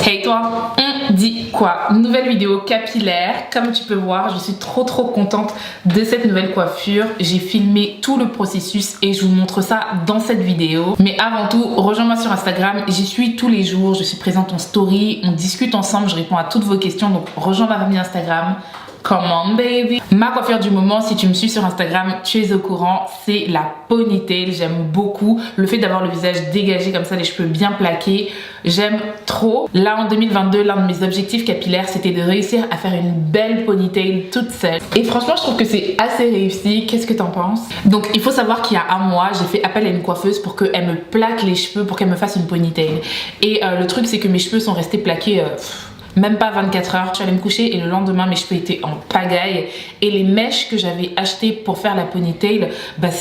Hey toi, on dit quoi? Nouvelle vidéo capillaire. Comme tu peux voir, je suis trop contente de cette nouvelle coiffure. J'ai filmé tout le processus et je vous montre ça dans cette vidéo. Mais avant tout, rejoins-moi sur Instagram. J'y suis tous les jours. Je suis présente en story. On discute ensemble. Je réponds à toutes vos questions. Donc rejoins ma famille Instagram. Come on baby. Ma coiffure du moment, si tu me suis sur Instagram, tu es au courant, c'est la ponytail. J'aime beaucoup le fait d'avoir le visage dégagé comme ça, les cheveux bien plaqués. J'aime trop. Là en 2022, l'un de mes objectifs capillaires, c'était de réussir à faire une belle ponytail toute seule. Et franchement, je trouve que c'est assez réussi. Qu'est-ce que t'en penses? Donc il faut savoir qu'il y a un mois, j'ai fait appel à une coiffeuse pour qu'elle me plaque les cheveux, pour qu'elle me fasse une ponytail. Et le truc, c'est que mes cheveux sont restés plaqués même pas 24 heures. Je suis allée me coucher et le lendemain mes cheveux étaient en pagaille et les mèches que j'avais achetées pour faire la ponytail,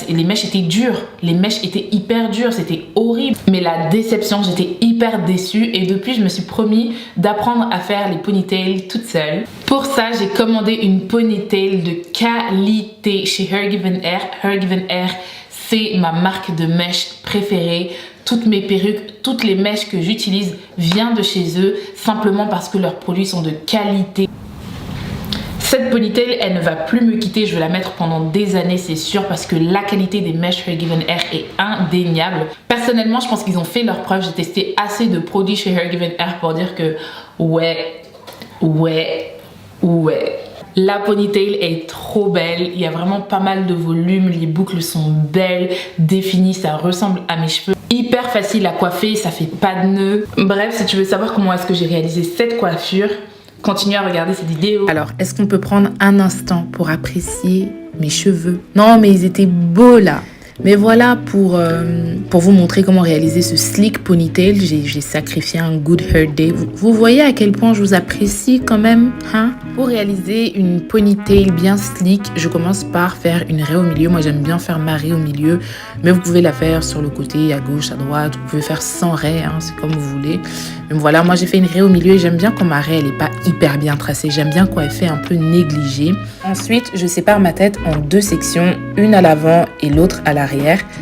les mèches étaient dures, les mèches étaient hyper dures, c'était horrible. Mais la déception, j'étais hyper déçue et depuis je me suis promis d'apprendre à faire les ponytails toute seule. Pour ça, j'ai commandé une ponytail de qualité chez Hergiven Hair. Hergiven Hair, c'est ma marque de mèches préférée. Toutes mes perruques, toutes les mèches que j'utilise viennent de chez eux, simplement parce que leurs produits sont de qualité. Cette ponytail, elle ne va plus me quitter, je vais la mettre pendant des années, c'est sûr, parce que la qualité des mèches Hergiven Hair est indéniable. Personnellement, je pense qu'ils ont fait leur preuve. J'ai testé assez de produits chez Hergiven Hair pour dire que ouais. La ponytail est trop belle, il y a vraiment pas mal de volume, les boucles sont belles, définies, ça ressemble à mes cheveux. Hyper facile à coiffer, ça fait pas de nœuds. Bref, si tu veux savoir comment est-ce que j'ai réalisé cette coiffure, continue à regarder cette vidéo. Alors, est-ce qu'on peut prendre un instant pour apprécier mes cheveux? Non, mais ils étaient beaux là. Mais voilà, pour vous montrer comment réaliser ce slick ponytail, j'ai sacrifié un good hair day. Vous voyez à quel point je vous apprécie quand même, hein? Pour réaliser une ponytail bien slick, je commence par faire une raie au milieu. Moi, j'aime bien faire ma raie au milieu, mais vous pouvez la faire sur le côté, à gauche, à droite. Vous pouvez faire sans raie, hein, c'est comme vous voulez. Mais voilà, moi, j'ai fait une raie au milieu et j'aime bien quand ma raie, elle n'est pas hyper bien tracée. J'aime bien quand elle fait un peu négligée. Ensuite, je sépare ma tête en deux sections, une à l'avant et l'autre à l'arrière.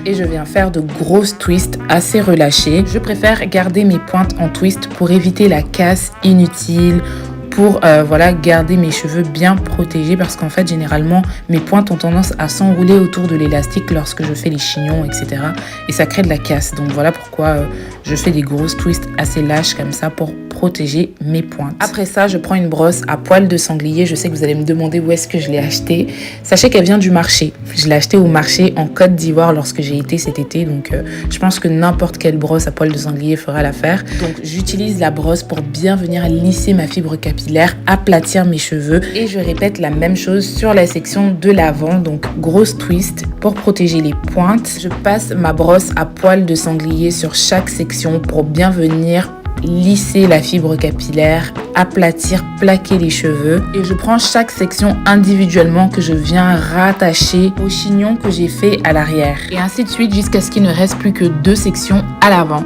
Et je viens faire de grosses twists assez relâchées. Je préfère garder mes pointes en twist pour éviter la casse inutile, pour voilà, garder mes cheveux bien protégés, parce qu'en fait généralement mes pointes ont tendance à s'enrouler autour de l'élastique lorsque je fais les chignons, etc. et ça crée de la casse. Donc voilà pourquoi je fais des grosses twists assez lâches comme ça pour protéger mes pointes. Après ça, je prends une brosse à poils de sanglier. Je sais que vous allez me demander où est-ce que je l'ai achetée. Sachez qu'elle vient du marché. Je l'ai achetée au marché en Côte d'Ivoire lorsque j'ai été cet été. Donc je pense que n'importe quelle brosse à poils de sanglier fera l'affaire. Donc j'utilise la brosse pour bien venir lisser ma fibre capillaire, aplatir mes cheveux, et je répète la même chose sur la section de l'avant. Donc grosse twist pour protéger les pointes. Je passe ma brosse à poils de sanglier sur chaque section pour bien venir lisser la fibre capillaire, aplatir, plaquer les cheveux. Et je prends chaque section individuellement que je viens rattacher au chignon que j'ai fait à l'arrière. Et ainsi de suite jusqu'à ce qu'il ne reste plus que deux sections à l'avant.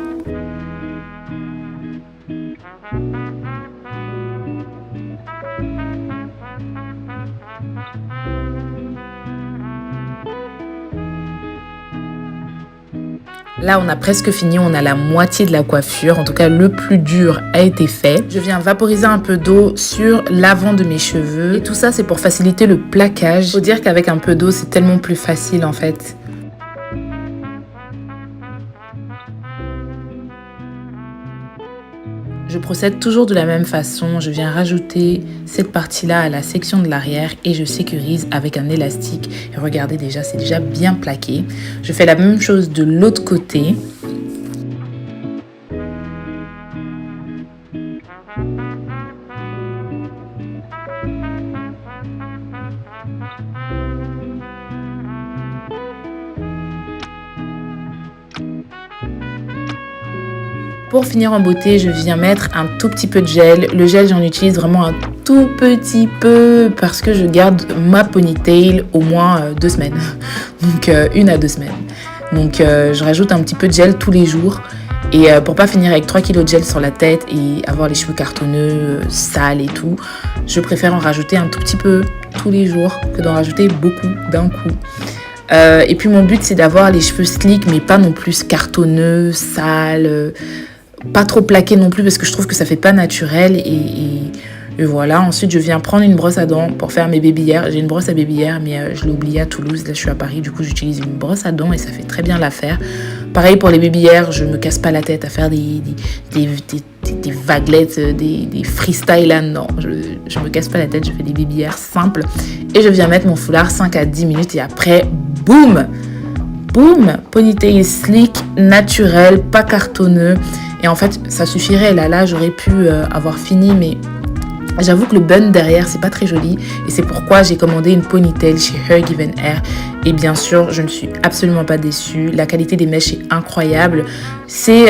Là, on a presque fini, on a la moitié de la coiffure. En tout cas, le plus dur a été fait. Je viens vaporiser un peu d'eau sur l'avant de mes cheveux. Et tout ça, c'est pour faciliter le plaquage. Faut dire qu'avec un peu d'eau, c'est tellement plus facile en fait. Je procède toujours de la même façon. Je viens rajouter cette partie-là à la section de l'arrière et je sécurise avec un élastique. Et regardez déjà, c'est déjà bien plaqué. Je fais la même chose de l'autre côté. Pour finir en beauté, je viens mettre un tout petit peu de gel. Le gel, j'en utilise vraiment un tout petit peu parce que je garde ma ponytail au moins 2 semaines. Donc 1 à 2 semaines. Donc je rajoute un petit peu de gel tous les jours. Et pour pas finir avec 3 kg de gel sur la tête et avoir les cheveux cartonneux, sales et tout, je préfère en rajouter un tout petit peu tous les jours que d'en rajouter beaucoup d'un coup. Et puis mon but, c'est d'avoir les cheveux slick mais pas non plus cartonneux, sales. pas trop plaqué non plus parce que je trouve que ça fait pas naturel et voilà. Ensuite je viens prendre une brosse à dents pour faire mes babyères. J'ai une brosse à babyères mais je l'ai oubliée à Toulouse, là je suis à Paris, du coup j'utilise une brosse à dents et ça fait très bien l'affaire. Pareil pour les babyères, je me casse pas la tête à faire des vaguelettes, des freestyle là, non, je me casse pas la tête, je fais des babyères simples et je viens mettre mon foulard 5 à 10 minutes et après boum, ponytail slick, naturel, pas cartonneux. Et en fait, ça suffirait. Là, j'aurais pu avoir fini, mais j'avoue que le bun derrière, c'est pas très joli. Et c'est pourquoi j'ai commandé une ponytail chez Her Given Hair. Et bien sûr, je ne suis absolument pas déçue. La qualité des mèches est incroyable. C'est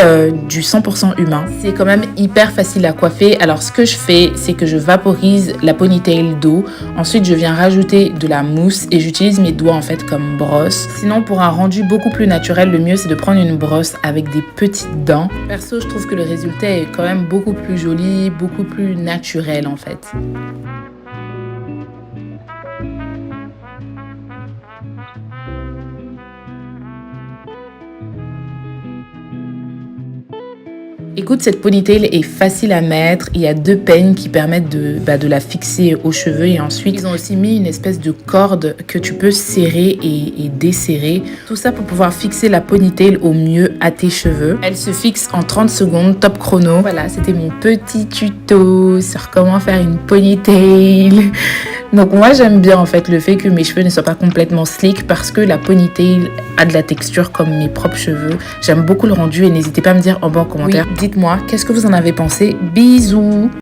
du 100% humain. C'est quand même hyper facile à coiffer. Alors, ce que je fais, c'est que je vaporise la ponytail d'eau. Ensuite, je viens rajouter de la mousse et j'utilise mes doigts en fait comme brosse. Sinon, pour un rendu beaucoup plus naturel, le mieux, c'est de prendre une brosse avec des petites dents. Perso, je trouve que le résultat est quand même beaucoup plus joli, beaucoup plus naturel en fait. Écoute, cette ponytail est facile à mettre. Il y a 2 peignes qui permettent de la fixer aux cheveux. Et ensuite, ils ont aussi mis une espèce de corde que tu peux serrer et desserrer. Tout ça pour pouvoir fixer la ponytail au mieux à tes cheveux. Elle se fixe en 30 secondes, top chrono. Voilà, c'était mon petit tuto sur comment faire une ponytail. Donc moi j'aime bien en fait le fait que mes cheveux ne soient pas complètement slick parce que la ponytail a de la texture comme mes propres cheveux. J'aime beaucoup le rendu et n'hésitez pas à me dire en bas en commentaire. Oui, dites-moi, qu'est-ce que vous en avez pensé? Bisous!